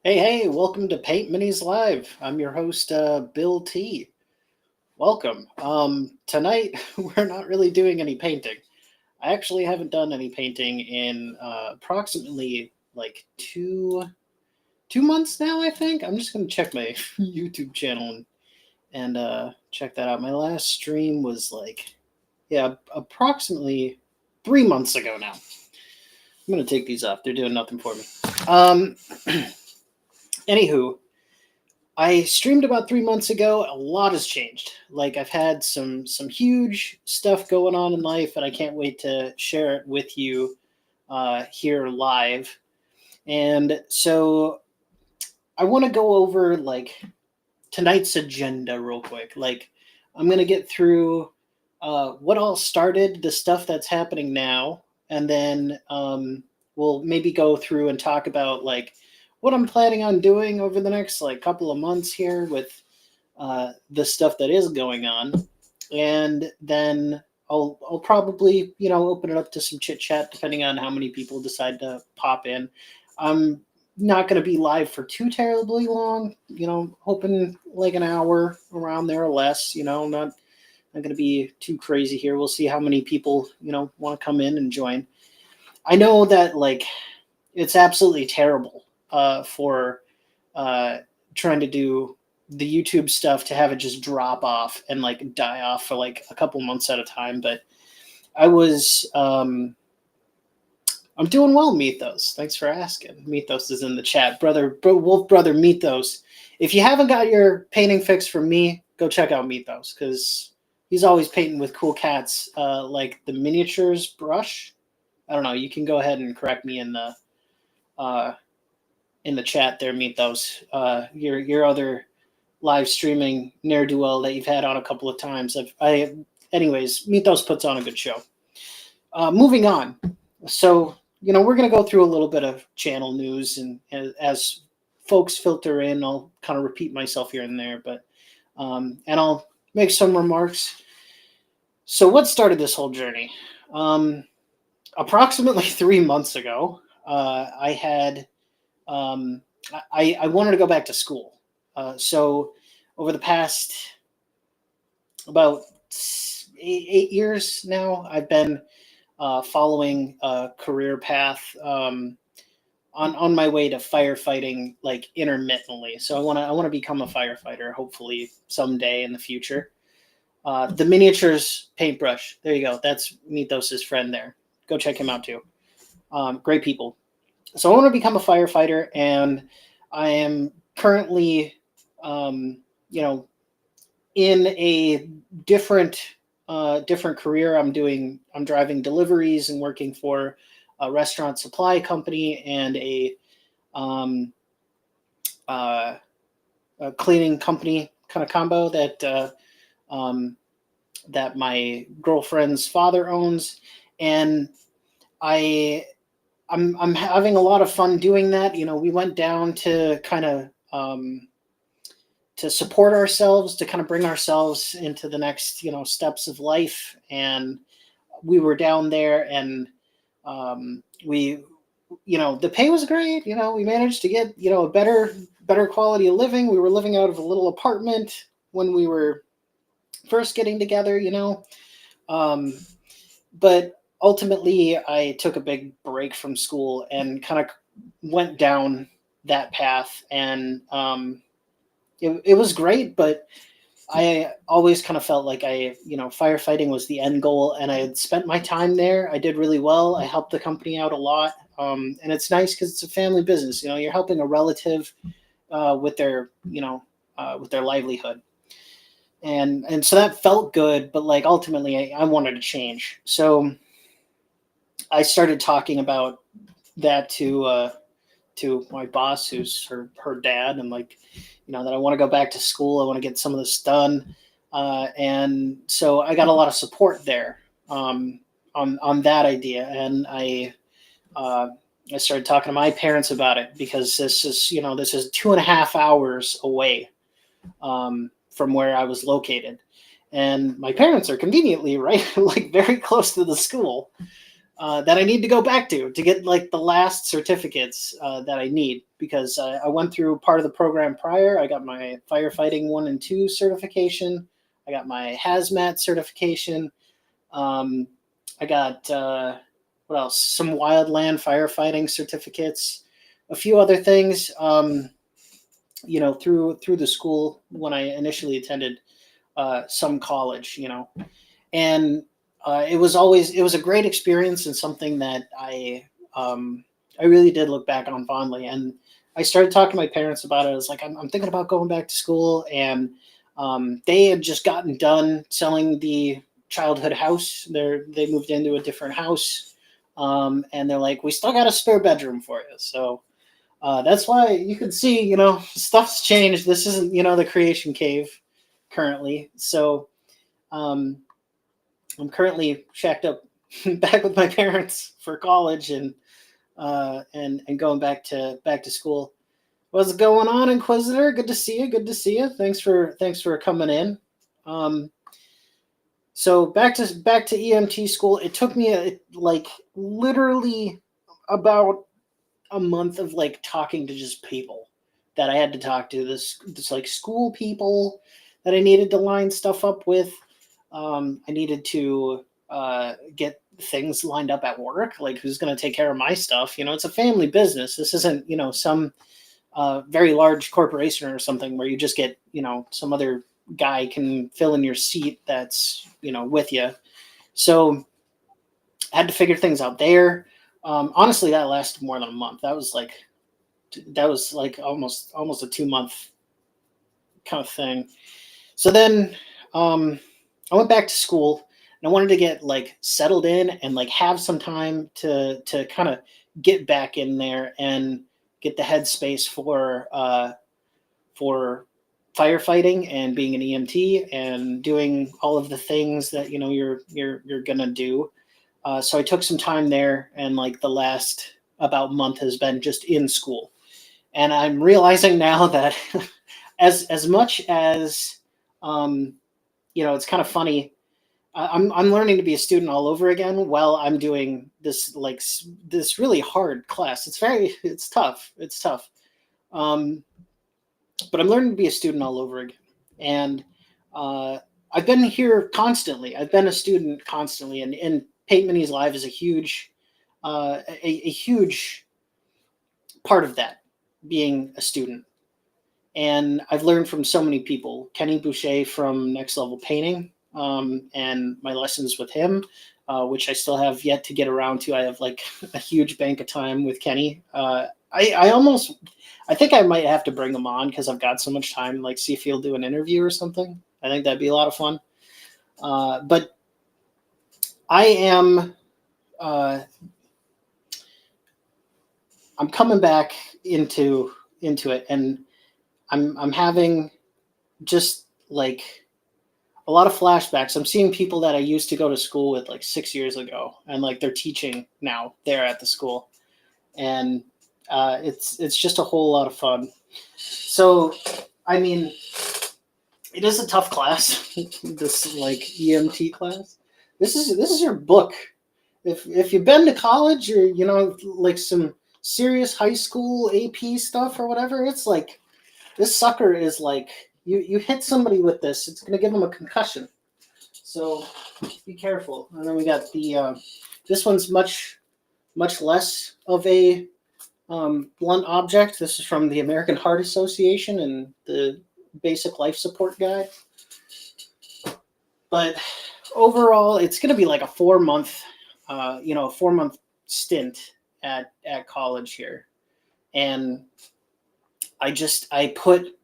Hey, welcome to Paint Minis Live. I'm your host, Bill T. Welcome. Tonight, we're not really doing any painting. I actually haven't done any painting in approximately like two months now, I think. I'm just going to check my YouTube channel and check that out. My last stream was yeah, approximately 3 months ago now. I'm going to take these off. They're doing nothing for me. Um, Anywho, I streamed about 3 months ago. A lot has changed. Like I've had some huge stuff going on in life, and I can't wait to share it with you here live. And so I want to go over tonight's agenda real quick. Like I'm gonna get through what all started, the stuff that's happening now, and then we'll maybe go through and talk about what I'm planning on doing over the next couple of months here with the stuff that is going on, and then I'll probably open it up to some chit chat depending on how many people decide to pop in. I'm not going to be live for too terribly long. Hoping like an hour around there or less. Not going to be too crazy here. We'll see how many people want to come in and join. I know that it's absolutely terrible for uh, trying to do the YouTube stuff to have it just drop off and die off for a couple months at a time. But I was I'm doing well, Mythos. Thanks for asking. Mythos is in the chat, Wolf brother Mythos. If you haven't got your painting fix from me, go check out Mythos because he's always painting with cool cats, like the miniatures brush. I don't know. You can go ahead and correct me uh, in the chat there, Mythos. Your other live streaming ne'er do well that you've had on a couple of times. Anyways, Mythos puts on a good show. Moving on. So we're going to go through a little bit of channel news, and as folks filter in, I'll kind of repeat myself here and there, but and I'll make some remarks. So what started this whole journey? Approximately 3 months ago, I had I wanted to go back to school. So over the past about 8 years now, I've been following a career path on my way to firefighting intermittently. So I want to become a firefighter hopefully someday in the future. The miniatures paintbrush. There you go. That's Mythos's friend there. Go check him out too. Great people. So I want to become a firefighter, and I am currently, you know, in a different career. I'm driving deliveries and working for a restaurant supply company and um, uh, a cleaning company kind of combo um, that my girlfriend's father owns, and I I'm having a lot of fun doing that. We went down to kind of to support ourselves, to kind of bring ourselves into the next steps of life, and we were down there, and we the pay was great. We managed to get a better quality of living. We were living out of a little apartment when we were first getting together. Um, but ultimately I took a big break from school and kind of went down that path, and it was great, but I always kind of felt like firefighting was the end goal, and I had spent my time there. I did really well. I helped the company out a lot, and it's nice because it's a family business. You're helping a relative with their livelihood, and so that felt good. But ultimately, I wanted to change, so I started talking about that to my boss, who's her dad, and that I want to go back to school. I want to get some of this done, and so I got a lot of support there on that idea, and uh, I started talking to my parents about it because this is 2.5 hours away from where I was located, and my parents are conveniently right very close to the school. that I need to go back to get like the last certificates that I need, because I went through part of the program prior. I got my firefighting 1 and 2 certification. I got my hazmat certification. I got what else? Some wildland firefighting certificates, a few other things. Through the school when I initially attended some college, and it was a great experience, and something that I really did look back on fondly. And I started talking to my parents about it. I was like, I'm thinking about going back to school, and they had just gotten done selling the childhood house. They moved into a different house, and they're like, we still got a spare bedroom for you. So that's why you can see, stuff's changed. This isn't, the creation cave currently. So I'm currently shacked up back with my parents for college, and going back to school. What's going on, Inquisitor? Good to see you. Good to see you. Thanks for coming in. So back to EMT school. It took me literally about a month of like talking to just people that I had to talk to. This like school people that I needed to line stuff up with. I needed to get things lined up at work, like who's going to take care of my stuff. It's a family business. This isn't, some very large corporation or something where you just get, some other guy can fill in your seat that's, with you. So I had to figure things out there. Honestly, that lasted more than a month. That was like almost a 2-month kind of thing. So then I went back to school, and I wanted to get like settled in and like have some time to kind of get back in there and get the headspace for firefighting and being an EMT and doing all of the things that you're gonna do. So I took some time there, and like the last about month has been just in school. And I'm realizing now that as much as it's kind of funny, I'm learning to be a student all over again while I'm doing this this really hard class. It's tough. But I'm learning to be a student all over again. And I've been here constantly. I've been a student constantly, and Peyton Minnie's Live is a huge huge part of that, being a student. And I've learned from so many people. Kenny Boucher from Next Level Painting, and my lessons with him, which I still have yet to get around to. I have like a huge bank of time with Kenny. I think I might have to bring him on because I've got so much time, like see if he'll do an interview or something. I think that'd be a lot of fun. But I am, I'm coming back into it, and I'm having just like a lot of flashbacks. I'm seeing people that I used to go to school with like 6 years ago, and like they're teaching now there at the school, and it's just a whole lot of fun. So, I mean, it is a tough class. This like EMT class. This is your book. If you've been to college or like some serious high school AP stuff or whatever, it's like this sucker is like you hit somebody with this, it's gonna give them a concussion. So be careful. And then we got the this one's much less of a blunt object. This is from the American Heart Association and the Basic Life Support Guide. But overall, it's going to be like a 4-month, a 4-month stint at college here, and I put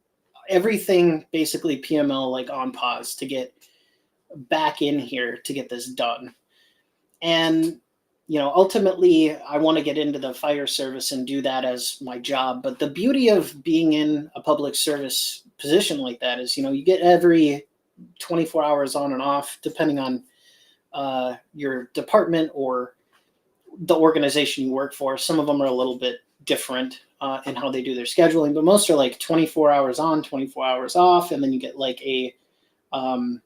everything basically PML like on pause to get back in here to get this done. And ultimately, I want to get into the fire service and do that as my job. But the beauty of being in a public service position like that is, you get every 24 hours on and off, depending on your department or the organization you work for. Some of them are a little bit different in how they do their scheduling, but most are like 24 hours on, 24 hours off. And then you get like a 1-2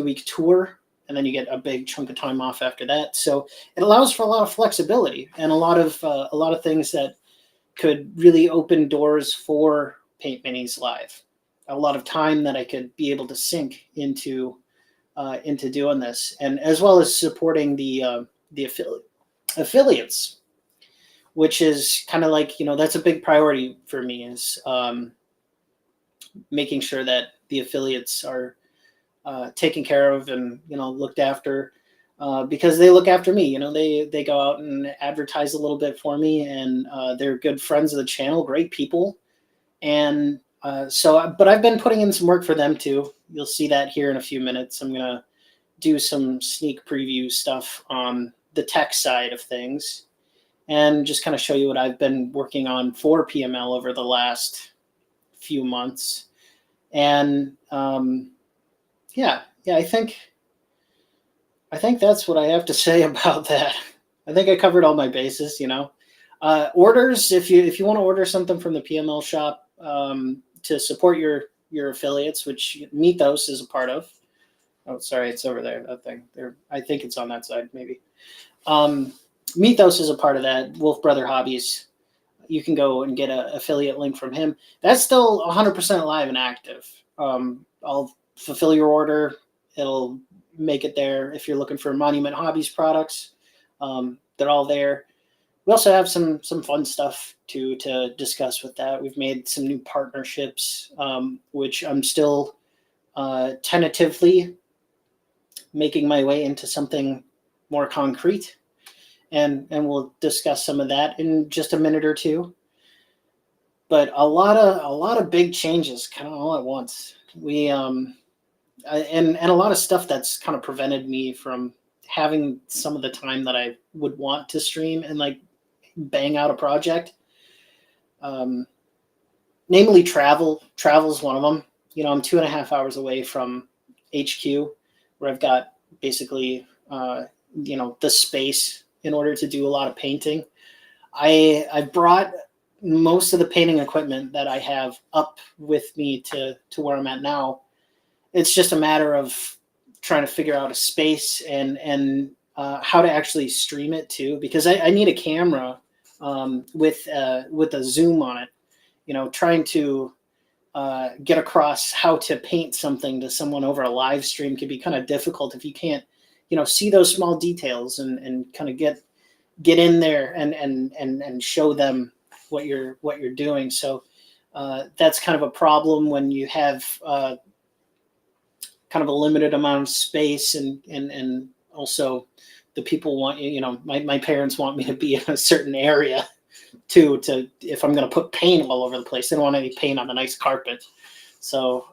week tour and then you get a big chunk of time off after that. So it allows for a lot of flexibility and a lot of things that could really open doors for Paint Minis Live. A lot of time that I could be able to sink into doing this, and as well as supporting the affiliates, which is kind of like, that's a big priority for me, is making sure that the affiliates are taken care of and looked after, because they look after me. They go out and advertise a little bit for me, and they're good friends of the channel, great people, and but I've been putting in some work for them too. You'll see that here in a few minutes. I'm gonna do some sneak preview stuff on the tech side of things, and just kind of show you what I've been working on for PML over the last few months. And yeah, I think that's what I have to say about that. I think I covered all my bases. Orders, if you want to order something from the PML shop to support your affiliates, which Mythos is a part of. Oh, sorry, it's over there. That thing there. I think it's on that side, maybe. Mythos is a part of that. Wolf Brother Hobbies. You can go and get an affiliate link from him. That's still 100% live and active. I'll fulfill your order. It'll make it there. If you're looking for Monument Hobbies products, they're all there. We also have some fun stuff to discuss with that. We've made some new partnerships, which I'm still tentatively making my way into something more concrete, and we'll discuss some of that in just a minute or two. But a lot of big changes kind of all at once. We and a lot of stuff that's kind of prevented me from having some of the time that I would want to stream and like bang out a project. Namely travel. Travel's one of them. I'm 2.5 hours away from HQ, where I've got basically the space in order to do a lot of painting. I brought most of the painting equipment that I have up with me to where I'm at now. It's just a matter of trying to figure out a space and how to actually stream it too, because I need a camera with a zoom on it. Trying to get across how to paint something to someone over a live stream can be kind of difficult if you can't, see those small details and kind of get in there and show them what you're doing. So that's kind of a problem when you have kind of a limited amount of space, and also the people want my parents want me to be in a certain area too, if I'm going to put paint all over the place. They don't want any paint on a nice carpet. So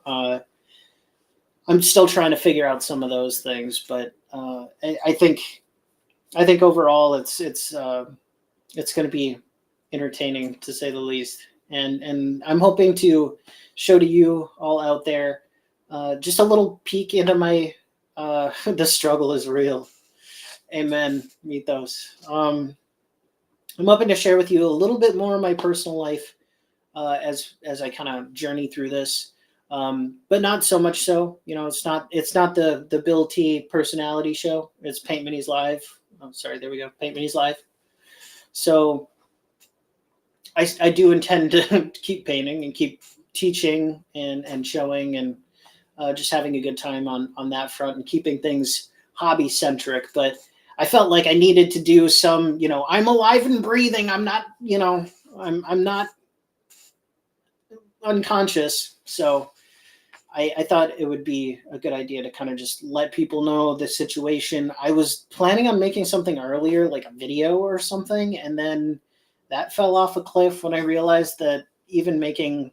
I'm still trying to figure out some of those things, but I think overall it's going to be entertaining, to say the least. And I'm hoping to show to you all out there just a little peek into my the struggle is real. Amen, Mythos. I'm hoping to share with you a little bit more of my personal life as I kind of journey through this, but not so much so. It's not the Bill T personality show. It's Paint Minis Live. Oh, sorry, there we go. Paint Minis Live. So I do intend to keep painting and keep teaching and showing and just having a good time on that front and keeping things hobby centric. But I felt like I needed to do some, I'm alive and breathing. I'm not, I'm not unconscious. So I thought it would be a good idea to kind of just let people know the situation. I was planning on making something earlier, like a video or something, and then that fell off a cliff when I realized that even making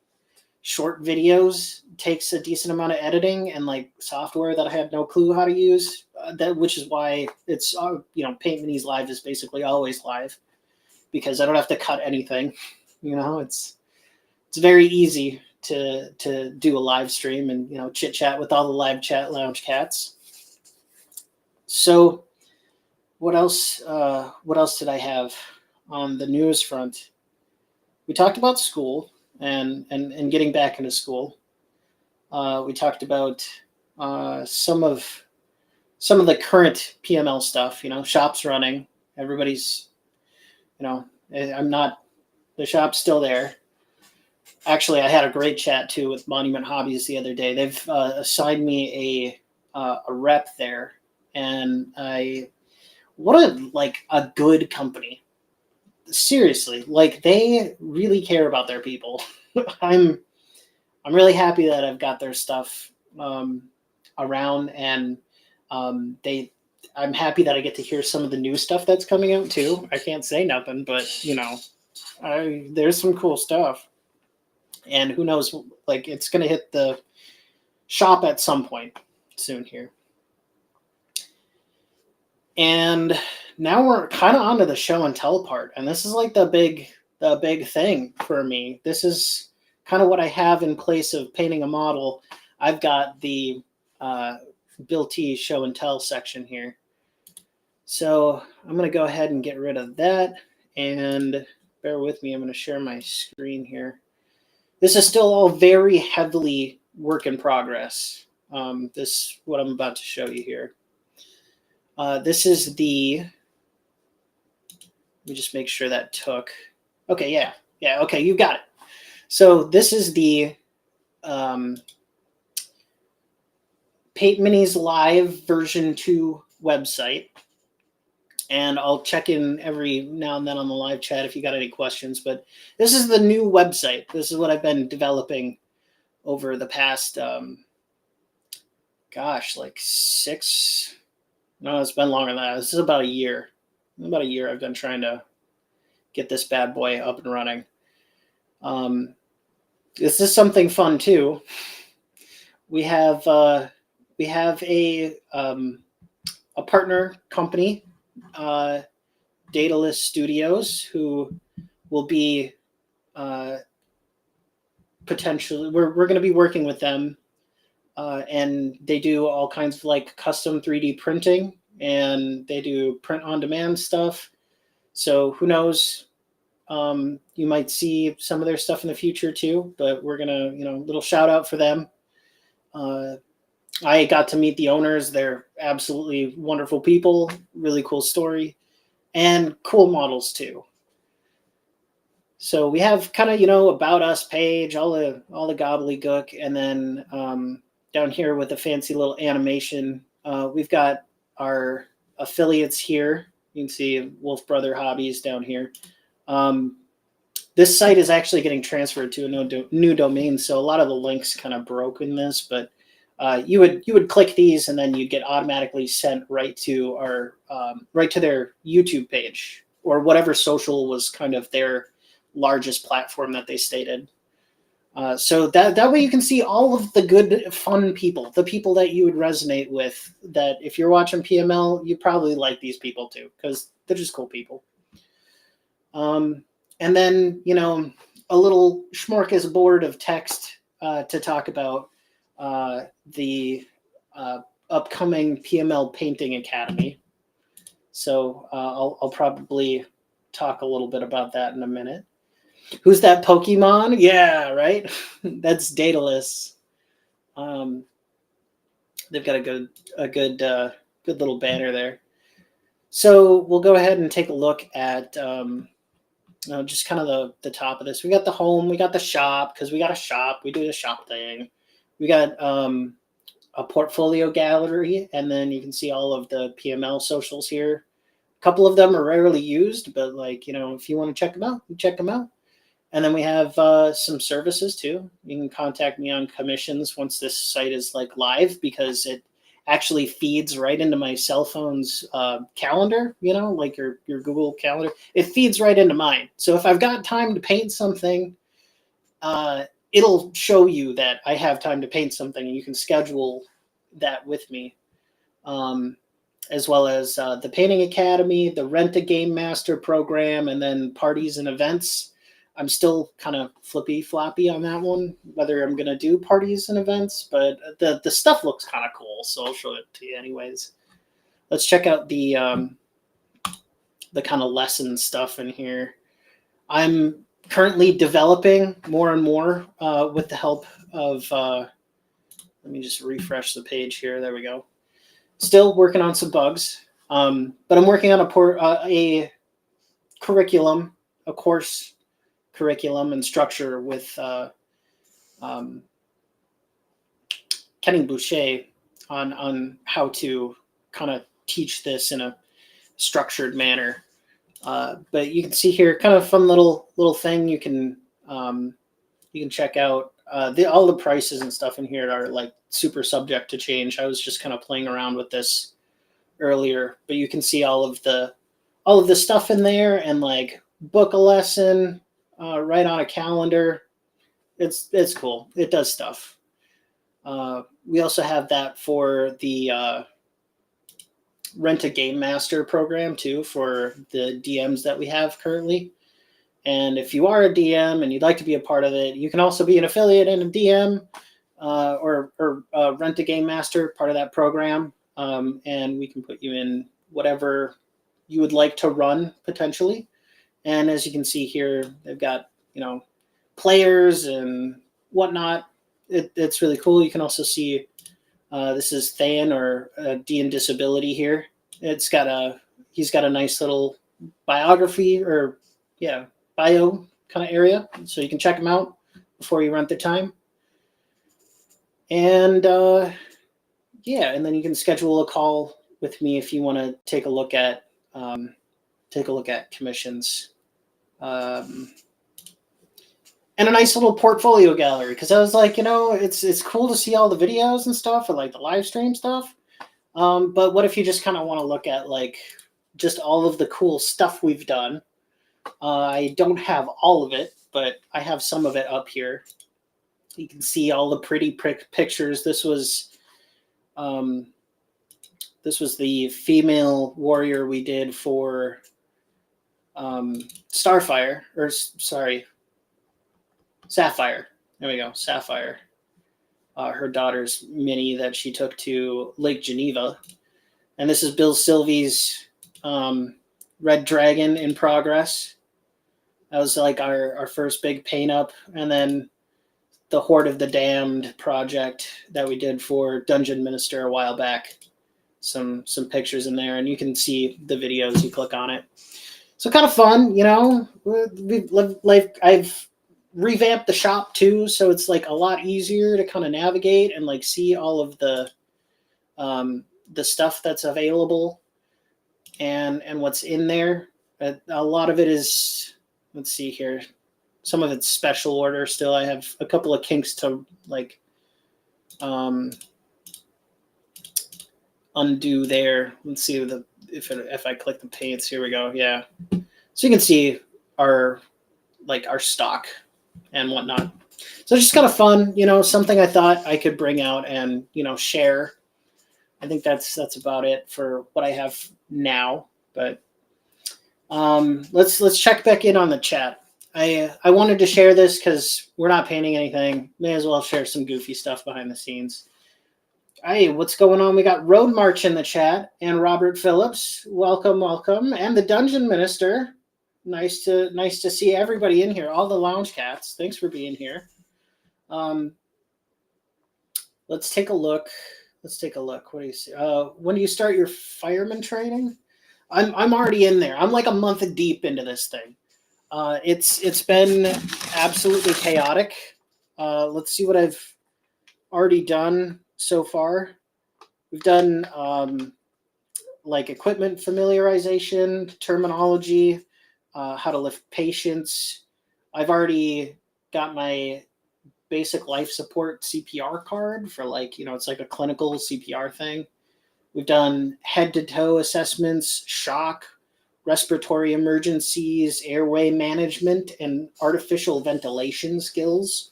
short videos takes a decent amount of editing and like software that I had no clue how to use. Which is why it's Paint Minis Live is basically always live, because I don't have to cut anything. It's very easy to do a live stream and chit chat with all the live chat lounge cats. So what else did I have on the news front? We talked about school and getting back into school. We talked about some of some of the current PML stuff. Shop's running. Everybody's, I'm not. The shop's still there. Actually, I had a great chat too with Monument Hobbies the other day. They've assigned me a rep there, and what a good company. Seriously, like they really care about their people. I'm really happy that I've got their stuff around, and I'm happy that I get to hear some of the new stuff that's coming out too. I can't say nothing, but there's some cool stuff, and who knows, like it's gonna hit the shop at some point soon here. And now we're kind of onto the show and tell part, and this is like the big thing for me. This is kind of what I have in place of painting a model. I've got the Bill T show and tell section here. So I'm going to go ahead and get rid of that, and bear with me. I'm going to share my screen here. This is still all very heavily work in progress. This what I'm about to show you here. This is the, let me just make sure that took, okay, yeah, okay, you got it. So this is the Paint Minis Live version 2 website. And I'll check in every now and then on the live chat if you got any questions. But this is the new website. This is what I've been developing over the past, like no, it's been longer than that. This is about a year. About a year I've been trying to get this bad boy up and running. This is something fun too. We have a partner company, Daedalus Studios, who will be potentially, we're going to be working with them, and they do all kinds of like custom 3D printing, and they do print on demand stuff. So who knows, you might see some of their stuff in the future too, but we're going to, little shout out for them. I got to meet the owners. They're absolutely wonderful people, really cool story, and cool models too. So we have kind of, about us page, all the gobbledygook, and then down here with a fancy little animation, we've got our affiliates here. You can see Wolf Brother Hobbies down here. This site is actually getting transferred to a new domain, so a lot of the links kind of broke in this, but you would click these and then you'd get automatically sent right to their YouTube page or whatever social was kind of their largest platform that they stated. So that way you can see all of the good, fun people, the people that you would resonate with, that if you're watching PML, you probably like these people too, because they're just cool people. And then, a little smorgasbord of text to talk about the upcoming PML Painting Academy. So I'll probably talk a little bit about that in a minute. Who's that Pokemon? Yeah, right. That's Daedalus. They've got a good little banner there. So we'll go ahead and take a look at just kind of the top of this. We got the home, we got the shop, because we got a shop. We do the shop thing. We got a portfolio gallery, and then you can see all of the PML socials here. A couple of them are rarely used, but if you want to check them out, check them out. And then we have some services too. You can contact me on commissions once this site is live, because it actually feeds right into my cell phone's calendar, like your Google Calendar. It feeds right into mine. So if I've got time to paint something, it'll show you that I have time to paint something, and you can schedule that with me. As well as the Painting Academy, the Rent a Game Master program, and then parties and events. I'm still kind of flippy-floppy on that one, whether I'm going to do parties and events, but the stuff looks kind of cool, so I'll show it to you anyways. Let's check out the kind of lesson stuff in here. I'm currently developing more and more with the help of, let me just refresh the page here. There we go. Still working on some bugs, but I'm working on a curriculum, a course curriculum and structure with um, Kenny Boucher on how to kind of teach this in a structured manner. But you can see here, kind of fun little thing you can check out. All the prices and stuff in here are like super subject to change. I was just kind of playing around with this earlier, but you can see all of the stuff in there, and like book a lesson, write on a calendar. It's cool. It does stuff. We also have that for the Rent a Game Master program too, for the DMs that we have currently. And if you are a DM and you'd like to be a part of it, you can also be an affiliate and a DM or Rent a Game Master, part of that program. And we can put you in whatever you would like to run potentially. And as you can see here, they've got, players and whatnot. It's really cool. You can also see this is Thayan, or D&D Disability here. He's got a nice little biography, or bio kind of area, so you can check him out before you rent the time. And and then you can schedule a call with me if you want to take a look at commissions. And a nice little portfolio gallery, because I was like, it's cool to see all the videos and stuff, and like the live stream stuff. But what if you just kind of want to look at like just all of the cool stuff we've done? I don't have all of it, but I have some of it up here. You can see all the pretty pictures. This was the female warrior we did for Sapphire. There we go, Sapphire. Her daughter's mini that she took to Lake Geneva. And this is Bill Sylvie's Red Dragon in progress. That was like our first big paint up. And then the Horde of the Damned project that we did for Dungeon Minister a while back. Some pictures in there, and you can see the videos. You click on it. So kind of fun, I've revamped the shop too, so it's like a lot easier to kind of navigate and like see all of the stuff that's available and what's in there. A lot of it is, let's see here, some of it's special order still. I have a couple of kinks to like undo there. Let's see if I click the paints. Here we go. Yeah, so you can see our stock and whatnot. So it's just kind of fun, something I thought I could bring out and share. I think that's about it for what I have now. But let's check back in on the chat. I wanted to share this because we're not painting anything. May as well share some goofy stuff behind the scenes. Hey, what's going on? We got Road March in the chat, and Robert Phillips. Welcome. And the Dungeon Minister. Nice to see everybody in here. All the lounge cats. Thanks for being here. Let's take a look. What do you see? When do you start your fireman training? I'm already in there. I'm like a month deep into this thing. It's been absolutely chaotic. Let's see what I've already done so far. We've done like equipment familiarization, terminology, how to lift patients. I've already got my basic life support CPR card for it's like a clinical CPR thing. We've done head to toe assessments, shock, respiratory emergencies, airway management, and artificial ventilation skills.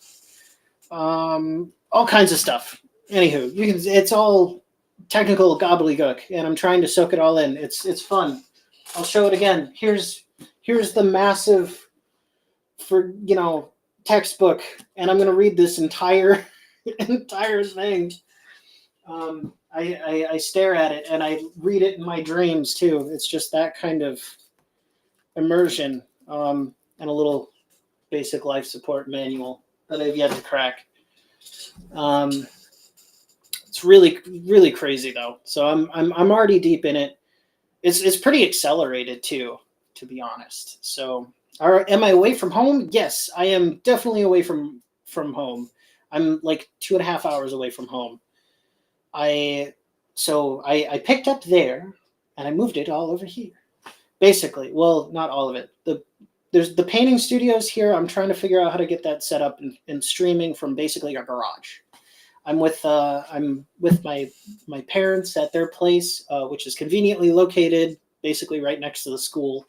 All kinds of stuff. Anywho, it's all technical gobbledygook, and I'm trying to soak it all in. It's fun. I'll show it again. Here's the massive textbook, and I'm going to read this entire thing. I stare at it, and I read it in my dreams too. It's just that kind of immersion, and a little basic life support manual that I've yet to crack. Let's It's really, really crazy though. So I'm already deep in it. It's pretty accelerated too, to be honest. So, am I away from home? Yes, I am definitely away from home. I'm like 2.5 hours away from home. I I picked up there and I moved it all over here. Basically, well, not all of it. There's the painting studios here. I'm trying to figure out how to get that set up and streaming from basically a garage. I'm with my parents at their place, which is conveniently located basically right next to the school,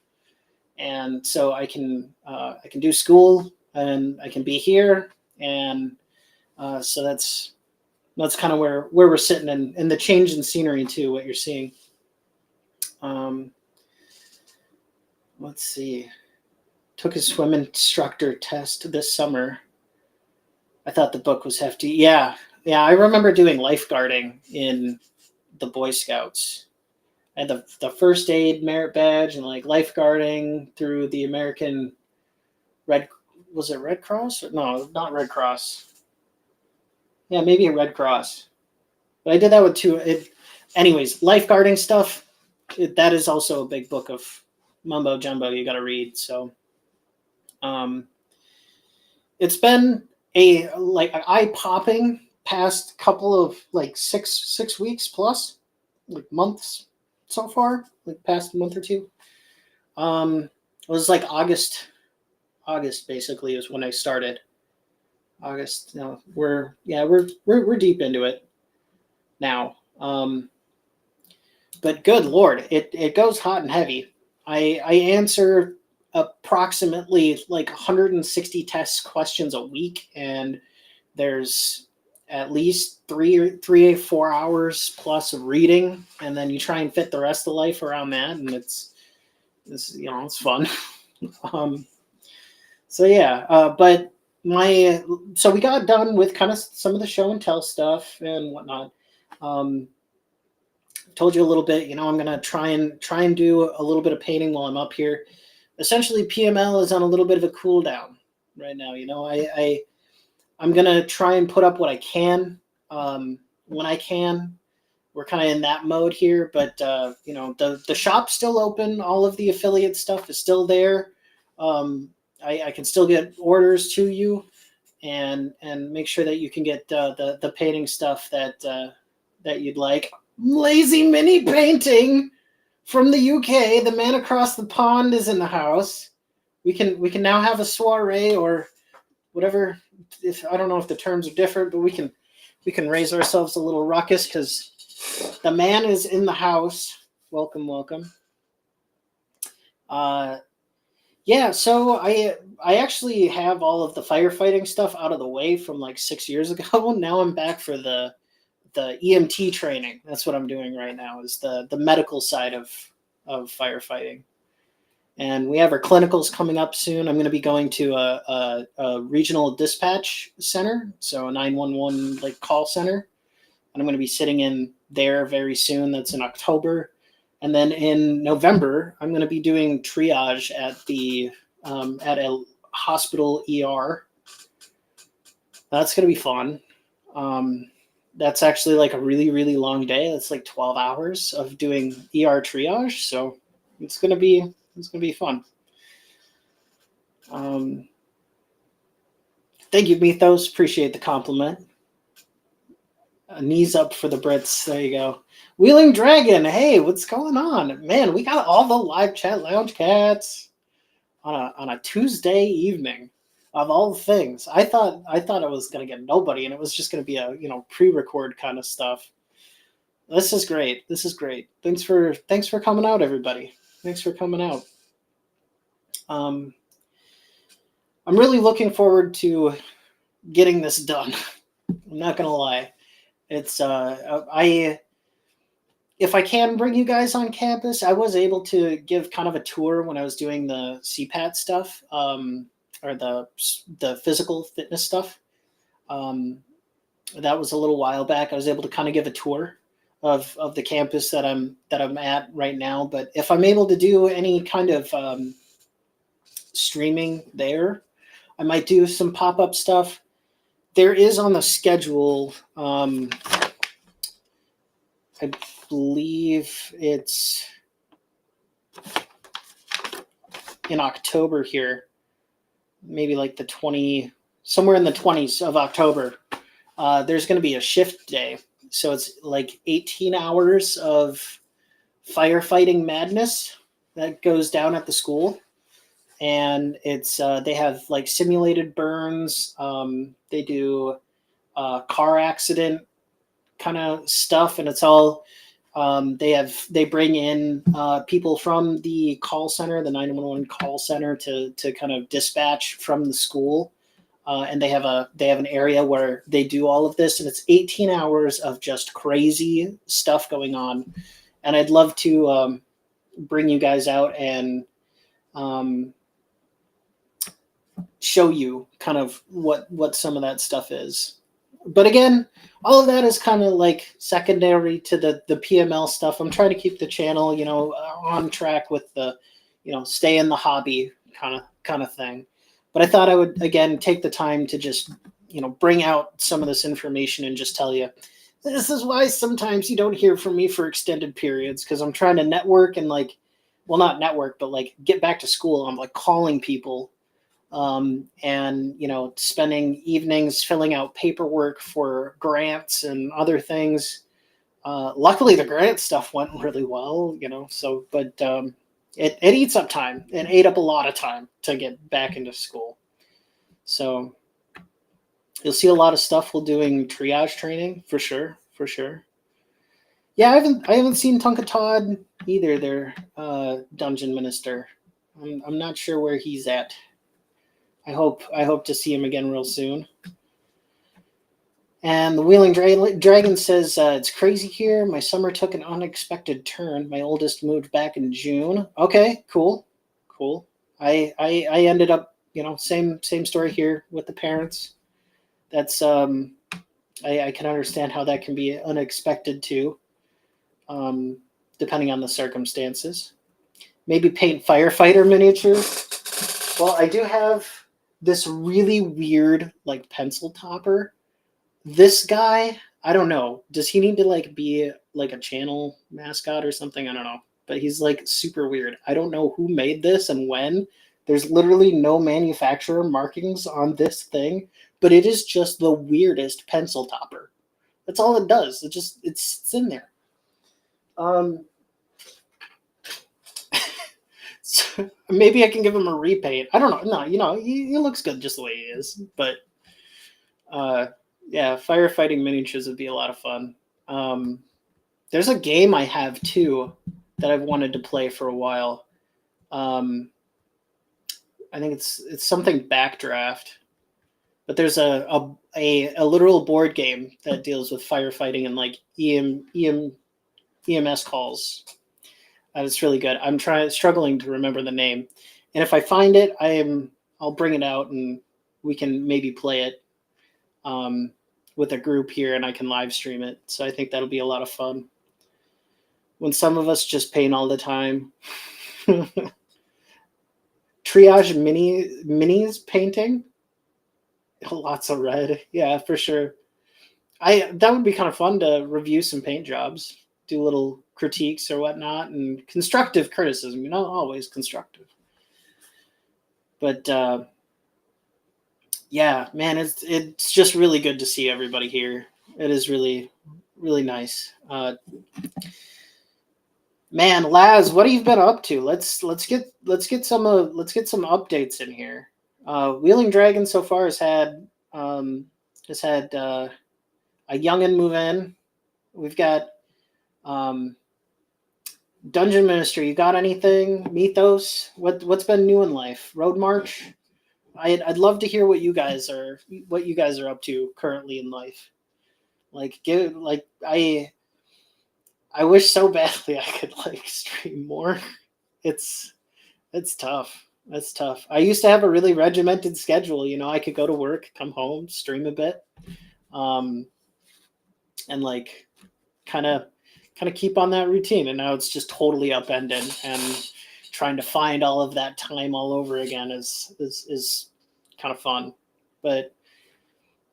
and so I can do school and I can be here, and so that's kind of where we're sitting, and the change in scenery too. What you're seeing. Um, let's see. Took a swim instructor test this summer. I thought the book was hefty. Yeah, yeah. I remember doing lifeguarding in the Boy Scouts. I had the first aid merit badge and like lifeguarding through the American Red. Was it Red Cross? No, not Red Cross. Yeah, maybe a Red Cross. But I did that with two. Anyways, lifeguarding stuff. That is also a big book of mumbo jumbo you got to read. So, um, it's been a like eye popping past couple of like six weeks plus, like months so far, like past month or two. It was like August basically is when I started. August. No, we're deep into it now. But good Lord, it goes hot and heavy. I answer approximately like 160 test questions a week, and there's at least 4 hours plus of reading, and then you try and fit the rest of life around that, and it's it's fun. um, so yeah, but so we got done with kind of some of the show and tell stuff and whatnot. Um, Told you a little bit. I'm gonna try and do a little bit of painting while I'm up here. Essentially, PML is on a little bit of a cool down right now. I'm gonna try and put up what I can when I can. We're kind of in that mode here, but the shop's still open. All of the affiliate stuff is still there. I can still get orders to you, and make sure that you can get the painting stuff that you'd like. Lazy Mini Painting from the UK. The man across the pond is in the house. We can now have a soiree or whatever. If I don't know if the terms are different, but we can raise ourselves a little ruckus because the man is in the house. Welcome, welcome. Yeah, so I actually have all of the firefighting stuff out of the way from like 6 years ago. Now I'm back for the EMT training. That's what I'm doing right now, is the medical side of firefighting. And we have our clinicals coming up soon. I'm going to be going to a regional dispatch center, so a 911 like call center. And I'm going to be sitting in there very soon. That's in October. And then in November, I'm going to be doing triage at a hospital ER. That's going to be fun. That's actually like a really, really long day. That's like 12 hours of doing ER triage. So it's gonna be fun. Thank you, Mythos. Appreciate the compliment. Knees up for the Brits. There you go. Wheeling Dragon. Hey, what's going on? Man, we got all the live chat lounge cats on a Tuesday evening. Of all the things, I thought it was gonna get nobody, and it was just gonna be a pre-record kind of stuff. This is great. Thanks for coming out, everybody. Thanks for coming out. I'm really looking forward to getting this done. I'm not gonna lie. It's if I can bring you guys on campus, I was able to give kind of a tour when I was doing the CPAT stuff. Or the physical fitness stuff. That was a little while back. I was able to kind of give a tour of the campus that I'm at right now. But if I'm able to do any kind of streaming there, I might do some pop-up stuff. There is on the schedule I believe it's in October here, maybe like somewhere in the 20s of October. There's going to be a shift day. So it's like 18 hours of firefighting madness that goes down at the school. And it's they have like simulated burns. They do car accident kind of stuff, and it's all they bring in people from the call center, the 911 call center, to kind of dispatch from the school. And they have an area where they do all of this, and it's 18 hours of just crazy stuff going on. And I'd love to bring you guys out and show you kind of what some of that stuff is. But again, all of that is kind of like secondary to the PML stuff. I'm trying to keep the channel, on track with the, stay in the hobby kind of thing. But I thought I would, again, take the time to just, bring out some of this information and just tell you, this is why sometimes you don't hear from me for extended periods, because I'm trying to network and not network, but get back to school. I'm calling people and, spending evenings filling out paperwork for grants and other things. Luckily, the grant stuff went really well, but it eats up time. It ate up a lot of time to get back into school. So you'll see a lot of stuff while doing triage training for sure. Yeah, I haven't seen Tonka Todd either. Their dungeon minister. I'm not sure where he's at. I hope to see him again real soon. And the Wheeling Dragon says, it's crazy here. My summer took an unexpected turn. My oldest moved back in June. Okay, cool. I ended up, same story here with the parents. That's I can understand how that can be unexpected too, depending on the circumstances. Maybe paint firefighter miniatures. Well, I do have this really weird pencil topper. This guy, I don't know. Does he need to be a channel mascot or something? I don't know. But he's super weird. I don't know who made this and when. There's literally no manufacturer markings on this thing, but it is just the weirdest pencil topper. That's all it does. It sits in there. So maybe I can give him a repaint. I don't know. No, he looks good just the way he is. But yeah, firefighting miniatures would be a lot of fun. There's a game I have too that I've wanted to play for a while. I think it's something Backdraft, but there's a literal board game that deals with firefighting and EMS calls. It's really good. I'm struggling to remember the name, and if I find it, I'll bring it out and we can maybe play it with a group here, and I can live stream it. So I think that'll be a lot of fun. When some of us just paint all the time. Triage minis painting. Lots of red. Yeah, for sure. That would be kind of fun to review some paint jobs, do little critiques or whatnot, and constructive criticism, always constructive. But yeah, man, it's just really good to see everybody here. It is really, really nice. Man, Laz, what have you been up to? Let's get some updates in here. Wheeling Dragon so far has had a youngin move in. We've got Dungeon Ministry. You got anything? Mythos? What's been new in life? Road March? I'd love to hear what you guys are up to currently in life. I wish so badly I could stream more. It's tough. That's tough. I used to have a really regimented schedule. I could go to work, come home, stream a bit, and kind of keep on that routine. And now it's just totally upended, and trying to find all of that time all over again is kind of fun. But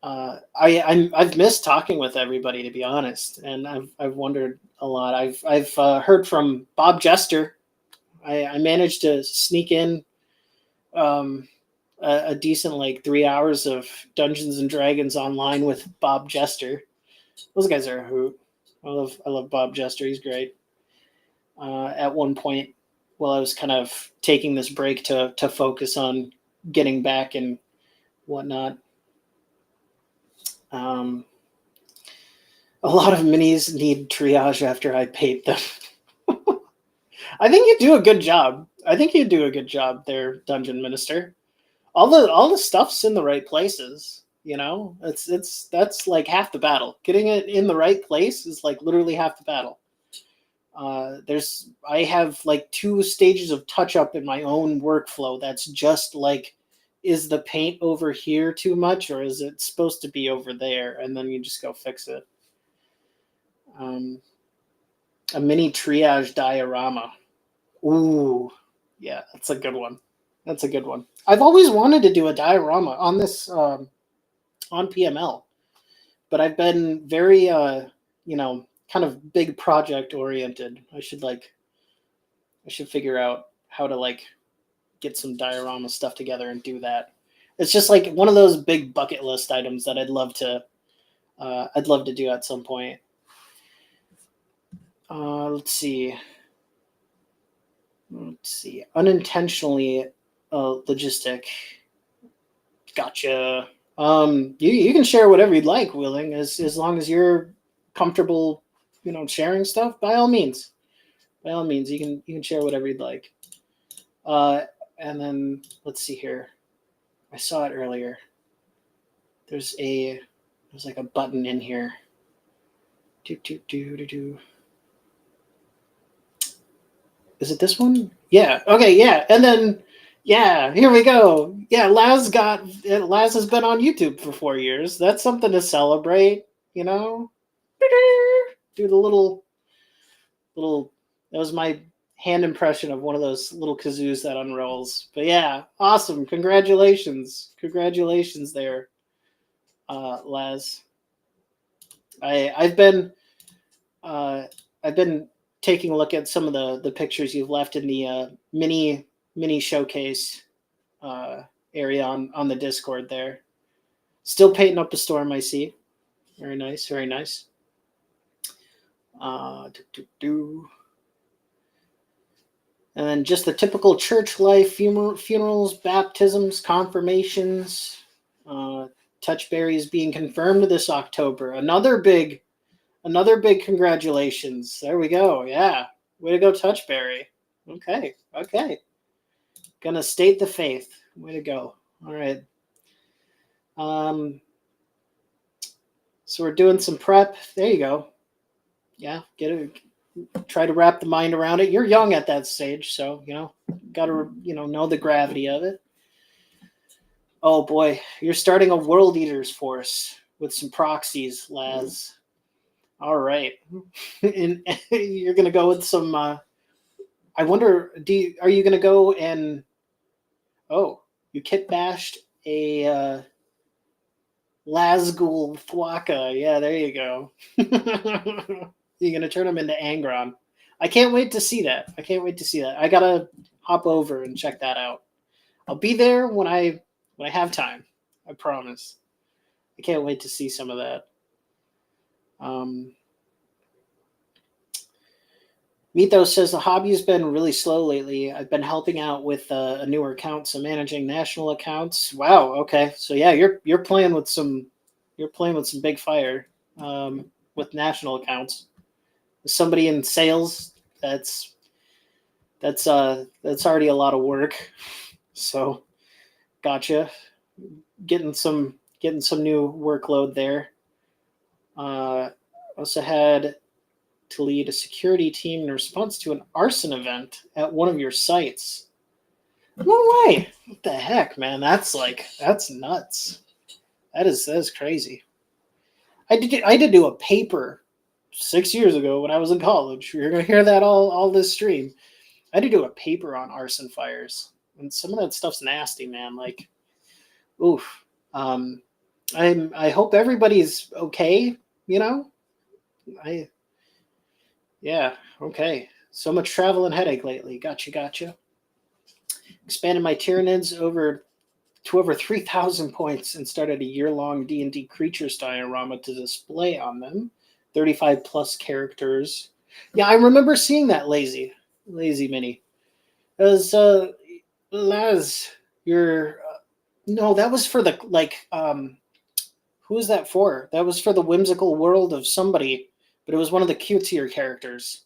I've missed talking with everybody, to be honest, and I've wondered a lot. I've heard from Bob Jester. I managed to sneak in um, a decent like 3 hours of Dungeons and Dragons online with Bob Jester. Those guys are a hoot. I love Bob Jester. He's great. At one point, while I was kind of taking this break to focus on getting back and whatnot, um, a lot of minis need triage after I paint them. I think you do a good job. I think you do a good job there, Dungeon Minister. All the stuff's in the right places. You know, that's like half the battle. Getting it in the right place is like literally half the battle. I have like 2 stages of touch up in my own workflow. That's just like, is the paint over here too much, or is it supposed to be over there? And then you just go fix it. Um, a mini triage diorama. Ooh, yeah, that's a good one. That's a good one. I've always wanted to do a diorama on this on PML, but I've been very kind of big project oriented. I should figure out how to like get some diorama stuff together and do that. It's just like one of those big bucket list items that I'd love to do at some point. Let's see. Unintentionally logistic. Gotcha. You can share whatever you'd like, Willing, as long as you're comfortable, sharing stuff. By all means, you can share whatever you'd like. And then let's see here. I saw it earlier. There's like a button in here. Do. Is it this one? Yeah. Okay. Yeah. And then, yeah, here we go. Yeah, Laz has been on YouTube for 4 years. That's something to celebrate, you know. Do the little. That was my hand impression of one of those little kazoos that unrolls. But yeah, awesome! Congratulations there, Laz. I've been uh, I've been taking a look at some of the pictures you've left in the mini showcase area on the Discord there. Still painting up the storm, I see. Very nice, very nice. And then just the typical church life: funerals, baptisms, confirmations. Touchberry is being confirmed this October. Another big congratulations. There we go. Yeah. Way to go, Touchberry. Okay. Gonna state the faith. Way to go. All right. So we're doing some prep. There you go. Yeah. Try to wrap the mind around it. You're young at that stage, so gotta know the gravity of it. Oh boy, you're starting a World Eaters force with some proxies, Laz. All right, and you're gonna go with some. I wonder, are you gonna go and? Oh, you kit bashed a Lazgul Thwaka. Yeah, there you go. You're gonna turn him into Angron. I can't wait to see that. I gotta hop over and check that out. I'll be there when I have time. I promise. I can't wait to see some of that. Mythos says the hobby has been really slow lately. I've been helping out with a newer account, so managing national accounts. Wow. Okay. So yeah, you're playing with some big fire with national accounts. Somebody in sales, that's already a lot of work. So gotcha. Getting some new workload there. Also had to lead a security team in response to an arson event at one of your sites. No way! What the heck, man? That's nuts. That is crazy. I did do a paper 6 years ago when I was in college. You're gonna hear that all this stream. I had to do a paper on arson fires, and some of that stuff's nasty, man. Like, oof. I hope everybody's okay. You know, I yeah, okay. So much travel and headache lately. Gotcha, gotcha. Expanded my Tyranids over 3,000 points and started a year-long D&D creatures diorama to display on them. 35 plus characters. Yeah, I remember seeing that lazy mini. It was Laz, your no, that was for the who was that for? That was for the whimsical world of somebody, but it was one of the cutesier characters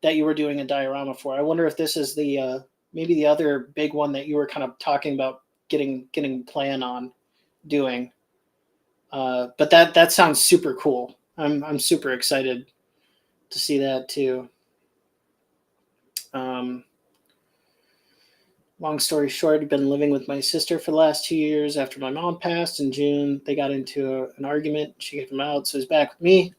that you were doing a diorama for. I wonder if this is the maybe the other big one that you were kind of talking about getting plan on doing. But that sounds super cool. I'm super excited to see that too. Um, Long story short, I've been living with my sister for the last 2 years. After my mom passed in June, they got into an argument. She kicked him out, so he's back with me.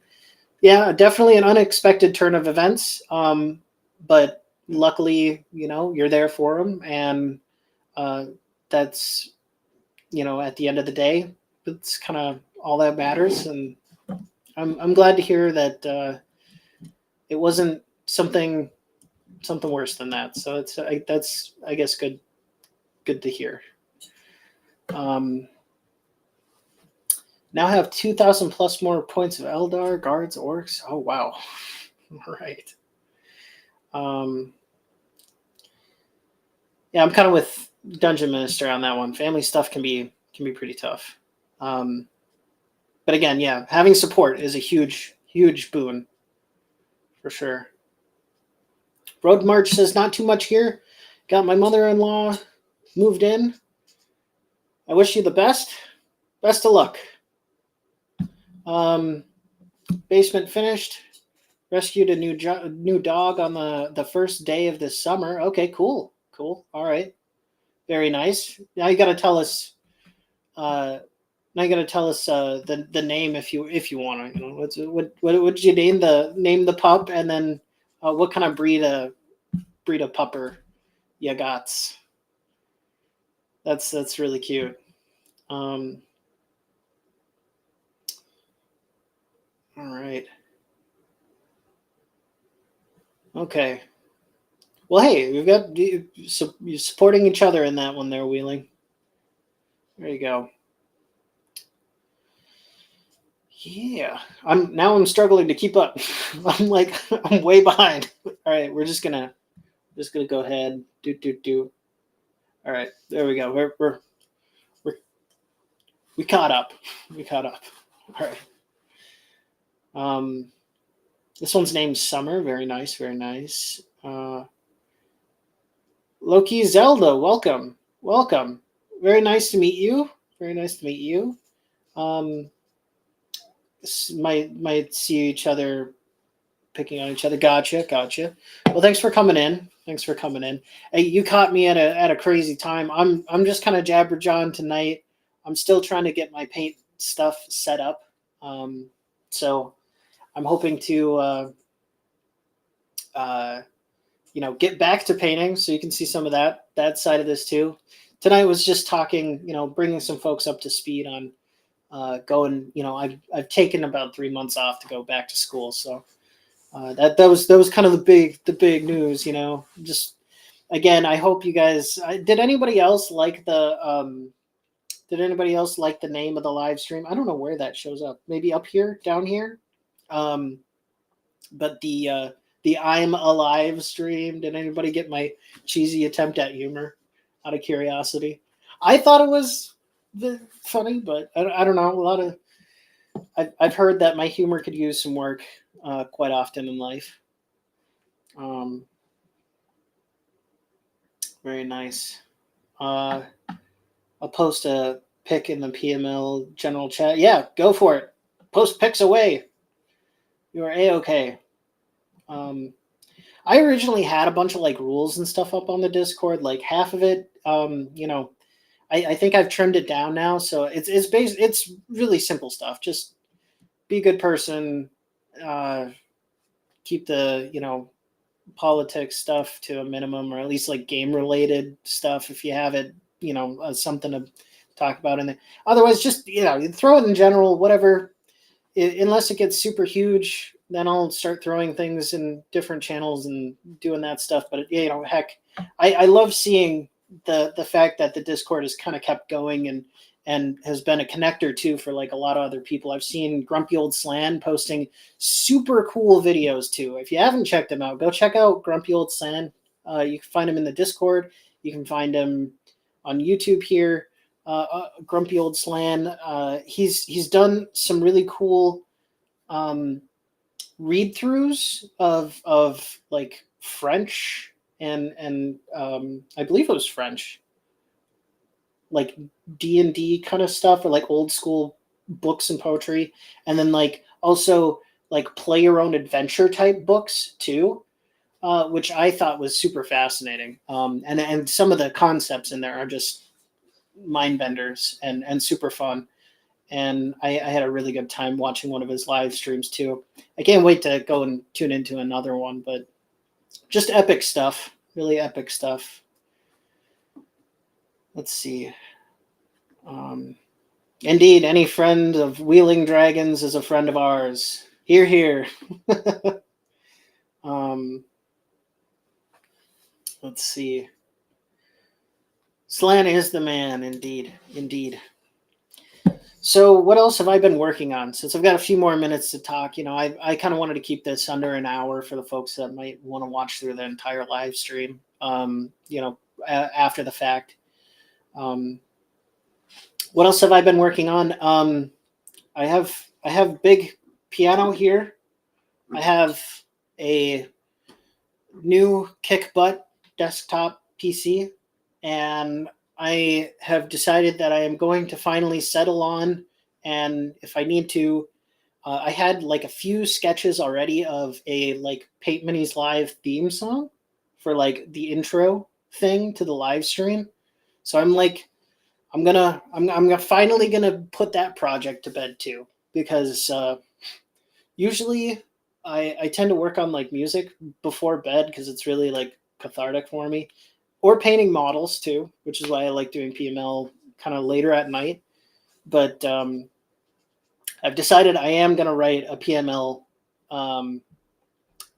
Yeah, definitely an unexpected turn of events. But luckily, you're there for him, and uh, that's at the end of the day, it's kind of all that matters. And I'm glad to hear that it wasn't something worse than that. So that's I guess good to hear. Um, Now have 2,000 plus more points of Eldar, guards, orcs. Oh wow! All right. Um, yeah, I'm kind of with Dungeon Minister on that one. Family stuff can be pretty tough. Um, but again, yeah, having support is a huge boon for sure. Road March says not too much here. Got my mother-in-law moved in. I wish you the best. Best of luck. Um, Basement finished. Rescued a new dog on the first day of this summer. Okay, cool. All right, very nice. Now you got to tell us. The name if you want to. What would you name the pup, and then what kind of breed of pupper you got? That's really cute. Um, all right. Okay. Well, hey, we've got you supporting each other in that one there, Wheeling. There you go. Yeah, I'm struggling to keep up. I'm way behind. All right, we're just gonna go ahead. Do. All right, there we go. We're we caught up. We caught up. All right. Um, this one's named Summer. Very nice. Very nice. Loki Zelda, welcome. Very nice to meet you. Very nice to meet you. Um, might see each other picking on each other. Gotcha. Well, thanks for coming in. Hey, you caught me at a crazy time. I'm just kind of jabberjawing tonight. I'm still trying to get my paint stuff set up. So I'm hoping to get back to painting so you can see some of that side of this too. Tonight was just talking, bringing some folks up to speed on going. I've taken about 3 months off to go back to school, so that was kind of the big news. Just again, I hope you guys. Did anybody else like the name of the live stream? I don't know where that shows up. Maybe up here, down here. Um, but the I'm alive stream. Did anybody get my cheesy attempt at humor? Out of curiosity, I thought it was funny, but I don't know. I've heard that my humor could use some work quite often in life. Um, Very nice. I'll post a pic in the PML general chat. Yeah, go for it. Post pics away. You are a-okay. I originally had a bunch of rules and stuff up on the Discord. Like half of it, I think I've trimmed it down now. So it's really simple stuff. Just be a good person. Keep the politics stuff to a minimum, or at least game related stuff if you have it. Something to talk about in there. Otherwise, just throw it in general, whatever. Unless it gets super huge, then I'll start throwing things in different channels and doing that stuff. But heck, I love seeing the fact that the Discord has kind of kept going and has been a connector too for like a lot of other people. I've seen Grumpy Old Slan posting super cool videos too. If you haven't checked them out, go check out Grumpy Old Slan. You can find him in the Discord. You can find him on YouTube here. Grumpy Old Slan. He's done some really cool read throughs of like French and I believe it was French, like D&D kind of stuff, or like old school books and poetry, and then like also like play your own adventure type books too, which I thought was super fascinating. And some of the concepts in there are just mind benders and super fun. And I had a really good time watching one of his live streams too. I can't wait to go and tune into another one, but just epic stuff, really epic stuff. Let's see. Indeed, any friend of Wheeling Dragons is a friend of ours. Hear, hear. Let's see. Slan is the man, indeed, indeed. So what else have I been working on? Since I've got a few more minutes to talk, I kind of wanted to keep this under an hour for the folks that might want to watch through the entire live stream, after the fact. What else have I been working on? I have big piano here. I have a new kick butt desktop PC, and I have decided that I am going to finally settle on, and if I need to, I had like a few sketches already of a like Paint Minis Live theme song for like the intro thing to the live stream. So I'm finally gonna put that project to bed too, because usually I tend to work on like music before bed because it's really like cathartic for me, or painting models too, which is why I like doing PML kind of later at night. But I've decided I am going to write a PML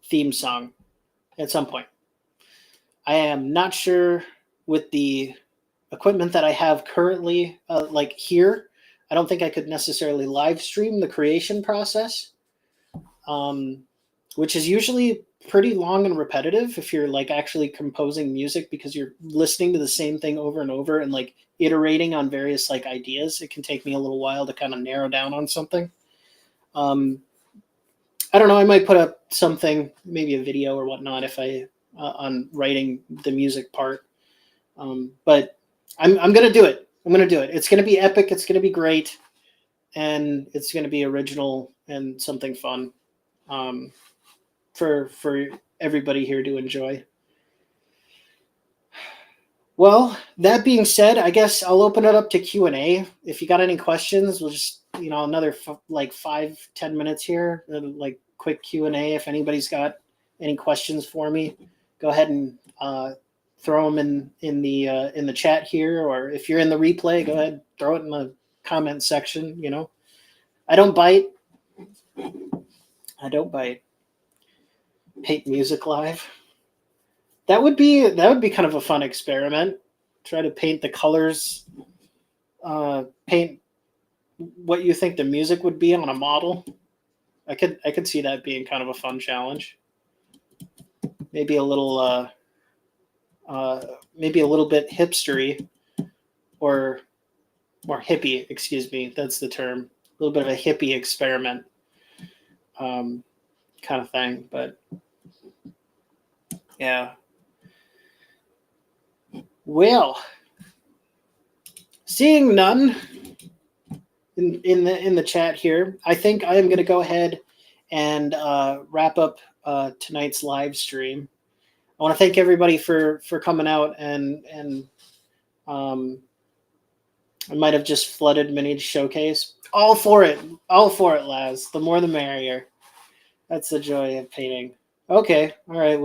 theme song at some point. I am not sure with the equipment that I have currently, like here. I don't think I could necessarily live stream the creation process, which is usually pretty long and repetitive if you're like actually composing music, because you're listening to the same thing over and over and like iterating on various like ideas. It can take me a little while to kind of narrow down on something. I don't know. I might put up something, maybe a video or whatnot, if I on writing the music part. But I'm gonna do it. I'm gonna do it. It's gonna be epic. It's gonna be great, and it's gonna be original and something fun. For everybody here to enjoy. Well, that being said, I guess I'll open it up to Q&A. If you got any questions, we'll just, another like 5-10 minutes here, like quick Q&A. If anybody's got any questions for me, go ahead and throw them in the chat here, or if you're in the replay, go ahead, throw it in the comment section. I don't bite. Paint music live. That would be kind of a fun experiment. Try to paint the colors, paint what you think the music would be on a model. I could see that being kind of a fun challenge. Maybe a little bit hipstery, or more hippie, excuse me, that's the term. A little bit of a hippie experiment kind of thing, but yeah. Well, seeing none in the chat here, I think I am going to go ahead and wrap up tonight's live stream. I want to thank everybody for coming out, and I might have just flooded Mini Showcase. All for it, Laz. The more the merrier. That's the joy of painting. Okay, all right.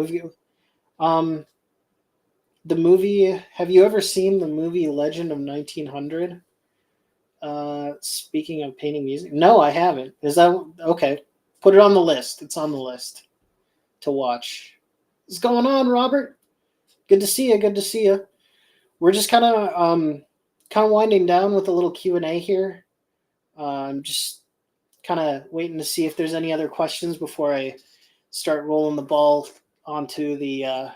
The movie. Have you ever seen the movie Legend of 1900? Speaking of painting music, no, I haven't. Is that okay? Put it on the list. It's on the list to watch. What's going on, Robert? Good to see you. Good to see you. We're just kind of winding down with a little Q&A here. I'm just kind of waiting to see if there's any other questions before I start rolling the ball onto the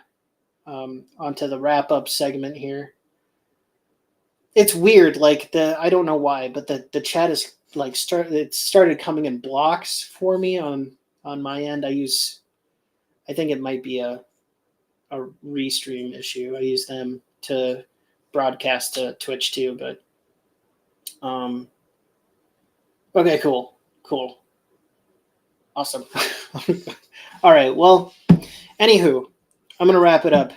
wrap up segment here. It's weird, like I don't know why, but the chat is like it started coming in blocks for me on my end. I think it might be a restream issue. I use them to broadcast to Twitch too, but okay, cool. Awesome. All right. Well, anywho, I'm gonna wrap it up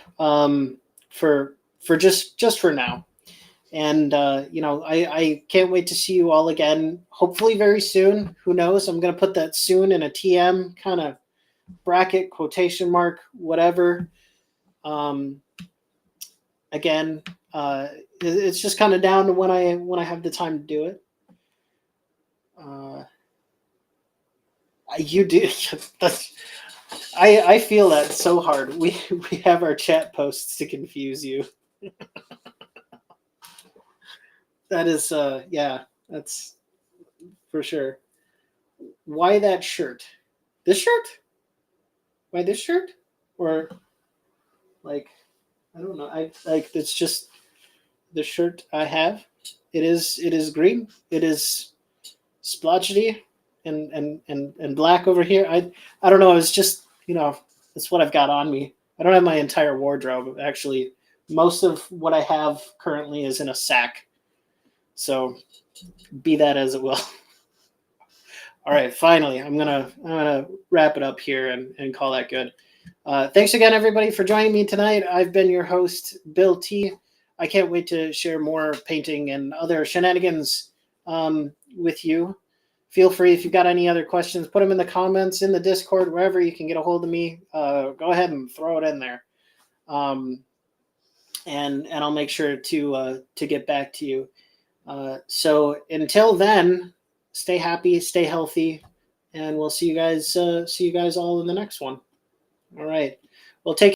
for just for now. And I can't wait to see you all again. Hopefully very soon. Who knows? I'm gonna put that soon in a TM kind of bracket, quotation mark, whatever. Again, it's just kind of down to when I have the time to do it. You do. I feel that so hard. We have our chat posts to confuse you. That is yeah, that's for sure. Why that shirt? This shirt? Why this shirt? Or like I don't know. I like it's just the shirt I have. It is green. It is splotchy and black over here. I don't know. It's just it's what I've got on me. I don't have my entire wardrobe actually. Most of what I have currently is in a sack. So be that as it will. All right, finally, I'm gonna wrap it up here and call that good. Thanks again, everybody, for joining me tonight. I've been your host, Bill T. I can't wait to share more painting and other shenanigans with you. Feel free, if you've got any other questions, put them in the comments, in the Discord, wherever you can get a hold of me. Go ahead and throw it in there, and I'll make sure to get back to you. So until then, stay happy, stay healthy, and we'll see you guys all in the next one. All right. Well, take